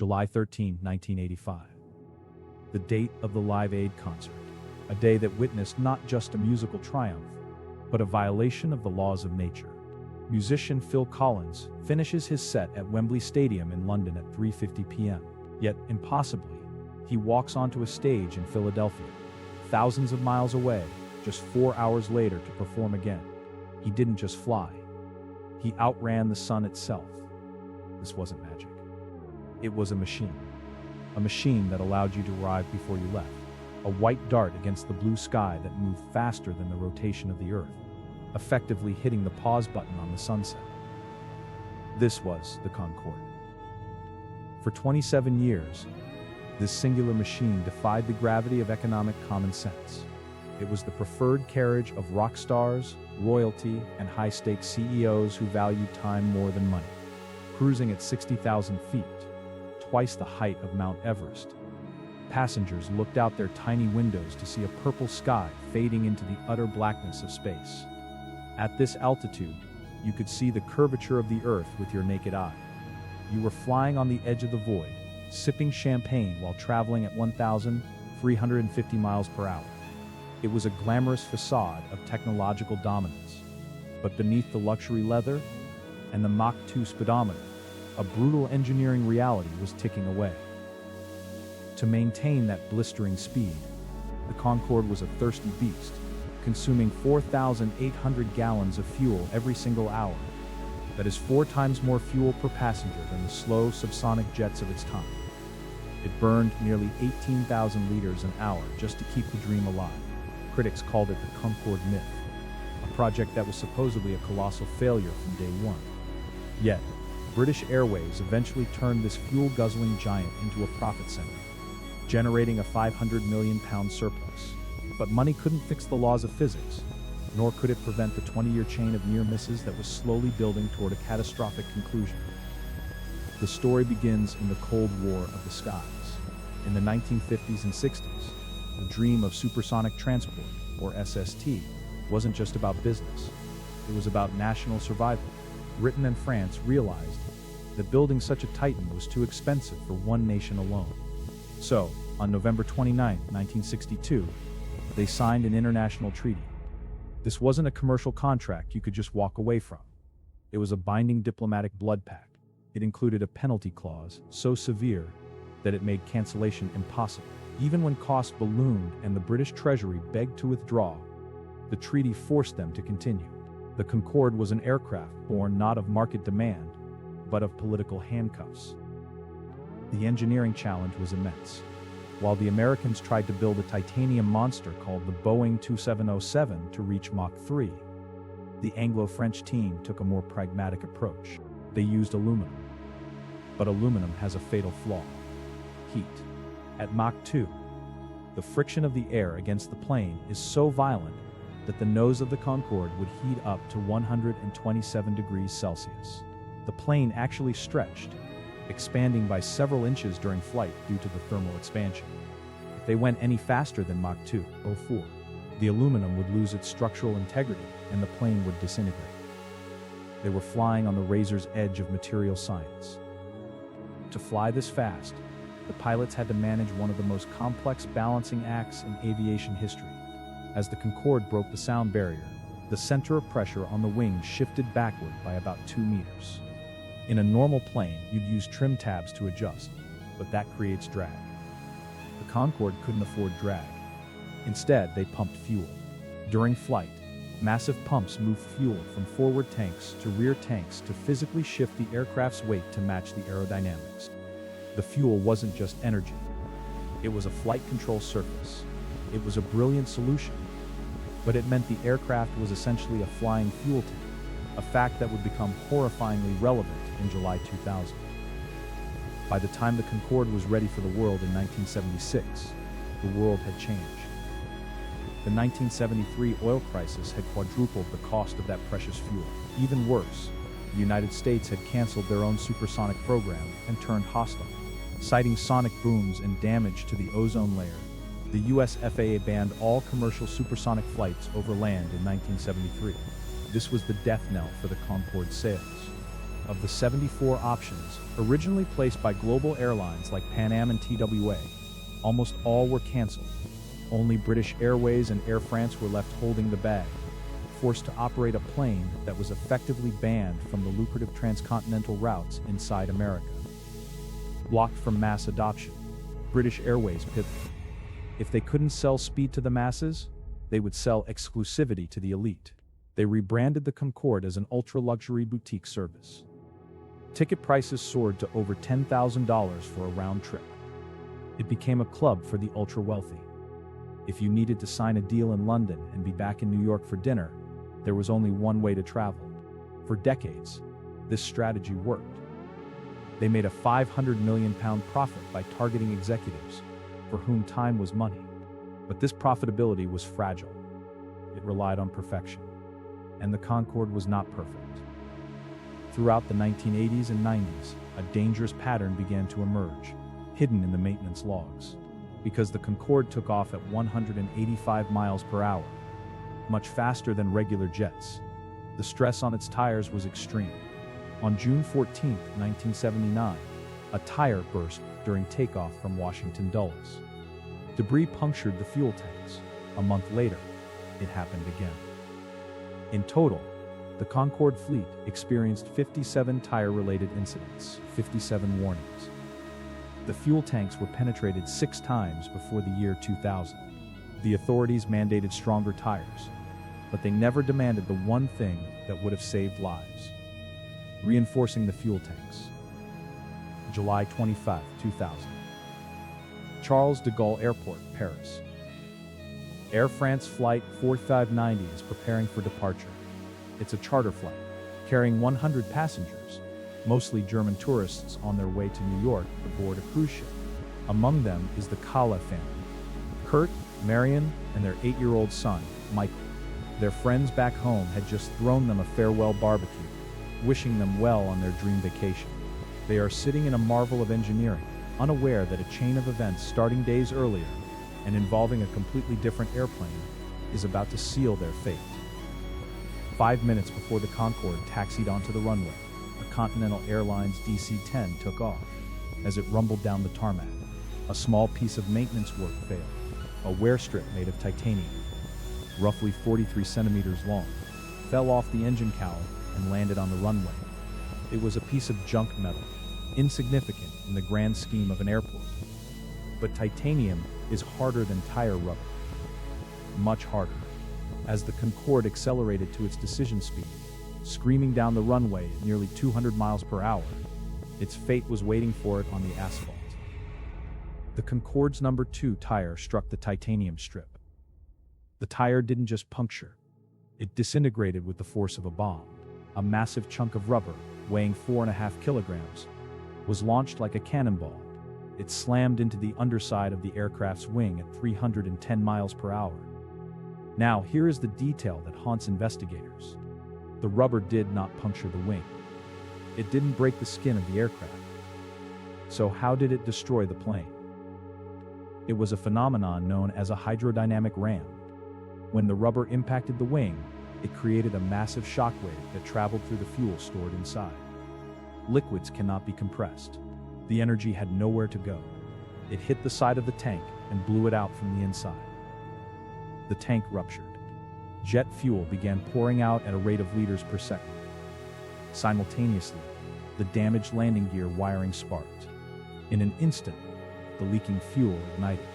July 13, 1985. The date of the Live Aid concert, a day that witnessed not just a musical triumph, but a violation of the laws of nature. Musician Phil Collins finishes his set at Wembley Stadium in London at 3:50 p.m. Yet, impossibly, he walks onto a stage in Philadelphia, thousands of miles away, just 4 hours later to perform again. He didn't just fly. He outran the sun itself. This wasn't magic. It was a machine that allowed you to arrive before you left, a white dart against the blue sky that moved faster than the rotation of the Earth, effectively hitting the pause button on the sunset. This was the Concorde. For 27 years, this singular machine defied the gravity of economic common sense. It was the preferred carriage of rock stars, royalty, and high-stakes CEOs who valued time more than money. Cruising at 60,000 feet, twice the height of Mount Everest, passengers looked out their tiny windows to see a purple sky fading into the utter blackness of space. At this altitude, you could see the curvature of the Earth with your naked eye. You were flying on the edge of the void, sipping champagne while traveling at 1,350 miles per hour. It was a glamorous facade of technological dominance. But beneath the luxury leather and the Mach 2 speedometer, a brutal engineering reality was ticking away. To maintain that blistering speed, the Concorde was a thirsty beast, consuming 4,800 gallons of fuel every single hour. That is 4 times more fuel per passenger than the slow subsonic jets of its time. It burned nearly 18,000 liters an hour just to keep the dream alive. Critics called it the Concorde myth, a project that was supposedly a colossal failure from day one. Yet, British Airways eventually turned this fuel-guzzling giant into a profit center, generating a £500 million surplus. But money couldn't fix the laws of physics, nor could it prevent the 20-year chain of near misses that was slowly building toward a catastrophic conclusion. The story begins in the Cold War of the skies. In the 1950s and 60s, the dream of supersonic transport, or SST, wasn't just about business. It was about national survival. Britain and France realized that building such a titan was too expensive for one nation alone. So, on November 29, 1962, they signed an international treaty. This wasn't a commercial contract you could just walk away from. It was a binding diplomatic blood pact. It included a penalty clause so severe that it made cancellation impossible. Even when costs ballooned and the British Treasury begged to withdraw, the treaty forced them to continue. The Concorde was an aircraft born not of market demand, but of political handcuffs. The engineering challenge was immense. While the Americans tried to build a titanium monster called the Boeing 2707 to reach Mach 3, the Anglo-French team took a more pragmatic approach. They used aluminum. But aluminum has a fatal flaw: heat. At Mach 2, the friction of the air against the plane is so violent that the nose of the Concorde would heat up to 127 degrees Celsius. The plane actually stretched, expanding by several inches during flight due to the thermal expansion. If they went any faster than Mach 2.04, the aluminum would lose its structural integrity and the plane would disintegrate. They were flying on the razor's edge of material science. To fly this fast, the pilots had to manage one of the most complex balancing acts in aviation history. As the Concorde broke the sound barrier, the center of pressure on the wing shifted backward by about 2 meters. In a normal plane, you'd use trim tabs to adjust, but that creates drag. The Concorde couldn't afford drag. Instead, they pumped fuel. During flight, massive pumps moved fuel from forward tanks to rear tanks to physically shift the aircraft's weight to match the aerodynamics. The fuel wasn't just energy. It was a flight control surface. It was a brilliant solution, but it meant the aircraft was essentially a flying fuel tank, a fact that would become horrifyingly relevant in July 2000. By the time the Concorde was ready for the world in 1976, the world had changed. The 1973 oil crisis had quadrupled the cost of that precious fuel. Even worse, the United States had canceled their own supersonic program and turned hostile. Citing sonic booms and damage to the ozone layer, the US FAA banned all commercial supersonic flights over land in 1973. This was the death knell for the Concorde sales. of the 74 options originally placed by global airlines like Pan Am and TWA, almost all were canceled. Only British Airways and Air France were left holding the bag, forced to operate a plane that was effectively banned from the lucrative transcontinental routes inside America. Blocked from mass adoption, British Airways pivoted. If they couldn't sell speed to the masses, they would sell exclusivity to the elite. They rebranded the Concorde as an ultra-luxury boutique service. Ticket prices soared to over $10,000 for a round trip. It became a club for the ultra-wealthy. If you needed to sign a deal in London and be back in New York for dinner, there was only one way to travel. For decades, this strategy worked. They made a £500 million profit by targeting executives, for whom time was money. But this profitability was fragile. It relied on perfection. And the Concorde was not perfect. Throughout the 1980s and 90s, a dangerous pattern began to emerge, hidden in the maintenance logs. Because the Concorde took off at 185 miles per hour, much faster than regular jets, the stress on its tires was extreme. On June 14, 1979, a tire burst during takeoff from Washington Dulles. Debris punctured the fuel tanks. A month later, it happened again. In total, the Concorde fleet experienced 57 tire-related incidents, 57 warnings. The fuel tanks were penetrated 6 times before the year 2000. The authorities mandated stronger tires, but they never demanded the one thing that would have saved lives: reinforcing the fuel tanks. July 25, 2000. Charles de Gaulle Airport, Paris. Air France Flight 4590 is preparing for departure. It's a charter flight, carrying 100 passengers, mostly German tourists on their way to New York aboard a cruise ship. Among them is the Kala family: Kurt, Marion, and their 8-year-old son, Michael. Their friends back home had just thrown them a farewell barbecue, wishing them well on their dream vacation. They are sitting in a marvel of engineering, unaware that a chain of events starting days earlier and involving a completely different airplane is about to seal their fate. 5 minutes before the Concorde taxied onto the runway, a Continental Airlines DC-10 took off. As it rumbled down the tarmac, a small piece of maintenance work failed. A wear strip made of titanium, roughly 43 centimeters long, fell off the engine cowl and landed on the runway. It was a piece of junk metal, insignificant in the grand scheme of an airport. But titanium is harder than tire rubber. Much harder. As the Concorde accelerated to its decision speed, screaming down the runway at nearly 200 miles per hour, its fate was waiting for it on the asphalt. The Concorde's number 2 tire struck the titanium strip. The tire didn't just puncture, it disintegrated with the force of a bomb. A massive chunk of rubber, weighing 4.5 kilograms, was launched like a cannonball. It slammed into the underside of the aircraft's wing at 310 miles per hour. Now, here is the detail that haunts investigators. The rubber did not puncture the wing. It didn't break the skin of the aircraft. So how did it destroy the plane? It was a phenomenon known as a hydrodynamic ram. When the rubber impacted the wing, it created a massive shockwave that traveled through the fuel stored inside. Liquids cannot be compressed. The energy had nowhere to go. It hit the side of the tank and blew it out from the inside. The tank ruptured. Jet fuel began pouring out at a rate of liters per second. Simultaneously, the damaged landing gear wiring sparked. In an instant, the leaking fuel ignited.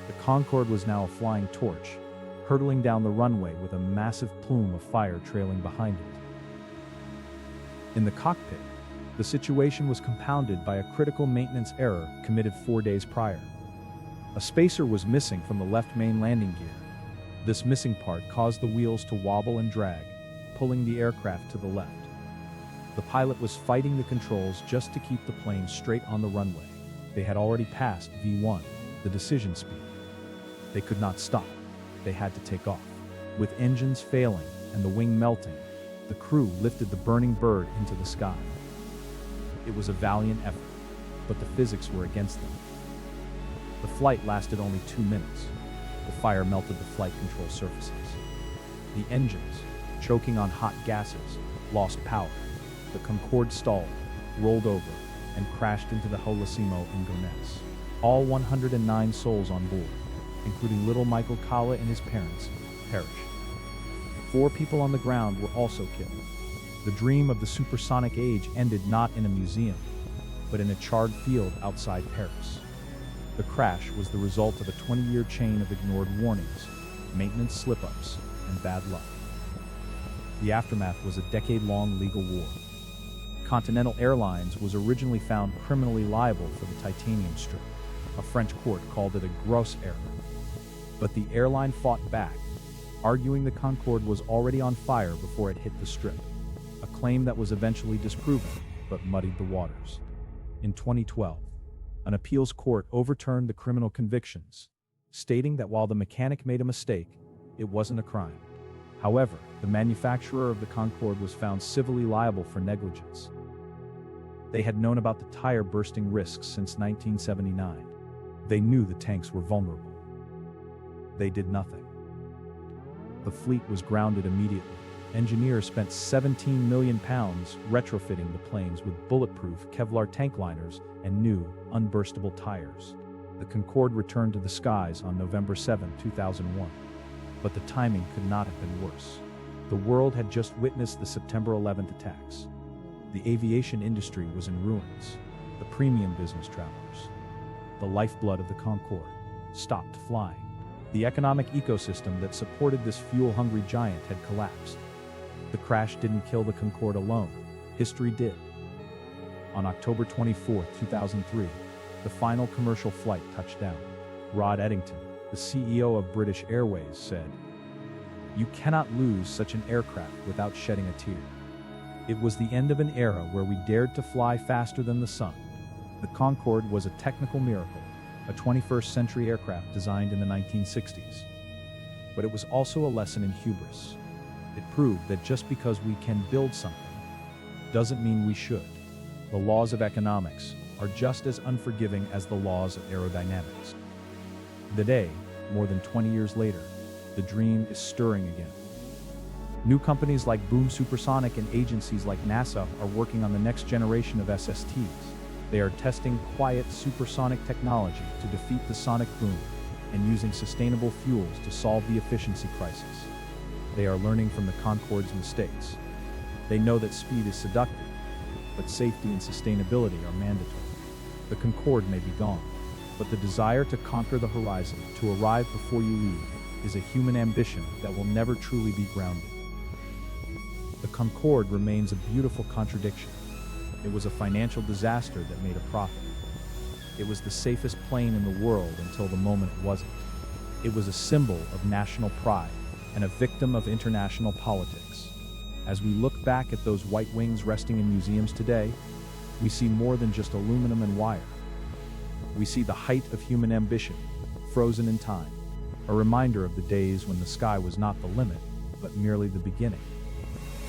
The Concorde was now a flying torch, hurtling down the runway with a massive plume of fire trailing behind it. In the cockpit, the situation was compounded by a critical maintenance error committed 4 days prior. A spacer was missing from the left main landing gear. This missing part caused the wheels to wobble and drag, pulling the aircraft to the left. The pilot was fighting the controls just to keep the plane straight on the runway. They had already passed V1, the decision speed. They could not stop. They had to take off. With engines failing and the wing melting, the crew lifted the burning bird into the sky. It was a valiant effort, but the physics were against them. The flight lasted only 2 minutes. The fire melted the flight control surfaces. The engines, choking on hot gases, lost power. the Concorde stalled, rolled over, and crashed into the Holocimo in Gonesse. All 109 souls on board, including little Michael Kala and his parents, perished. 4 people on the ground were also killed. The dream of the supersonic age ended not in a museum, but in a charred field outside Paris. The crash was the result of a 20-year chain of ignored warnings, maintenance slip-ups, and bad luck. The aftermath was a decade-long legal war. Continental Airlines was originally found criminally liable for the titanium strip. A French court called it a gross error. But the airline fought back, arguing the Concorde was already on fire before it hit the strip, a claim that was eventually disproven, but muddied the waters. In 2012, an appeals court overturned the criminal convictions, stating that while the mechanic made a mistake, it wasn't a crime. However, the manufacturer of the Concorde was found civilly liable for negligence. They had known about the tire bursting risks since 1979. They knew the tanks were vulnerable. They did nothing. The fleet was grounded immediately. Engineers spent £17 million retrofitting the planes with bulletproof Kevlar tank liners and new, unburstable tires. The Concorde returned to the skies on November 7, 2001. But the timing could not have been worse. The world had just witnessed the September 11th attacks. The aviation industry was in ruins. The premium business travelers, the lifeblood of the Concorde, stopped flying. The economic ecosystem that supported this fuel-hungry giant had collapsed. The crash didn't kill the Concorde alone. History did. On October 24, 2003, the final commercial flight touched down. Rod Eddington, the CEO of British Airways, said, "You cannot lose such an aircraft without shedding a tear." It was the end of an era where we dared to fly faster than the sun. The Concorde was a technical miracle, a 21st century aircraft designed in the 1960s. But it was also a lesson in hubris. It proved that just because we can build something doesn't mean we should. The laws of economics are just as unforgiving as the laws of aerodynamics. Today, more than 20 years later, the dream is stirring again. New companies like Boom Supersonic and agencies like NASA are working on the next generation of SSTs. They are testing quiet supersonic technology to defeat the sonic boom and using sustainable fuels to solve the efficiency crisis. They are learning from the Concorde's mistakes. They know that speed is seductive, but safety and sustainability are mandatory. The Concorde may be gone, but the desire to conquer the horizon, to arrive before you leave, is a human ambition that will never truly be grounded. The Concorde remains a beautiful contradiction. It was a financial disaster that made a profit. It was the safest plane in the world until the moment it wasn't. It was a symbol of national pride and a victim of international politics. As we look back at those white wings resting in museums today, we see more than just aluminum and wire. We see the height of human ambition, frozen in time, a reminder of the days when the sky was not the limit, but merely the beginning.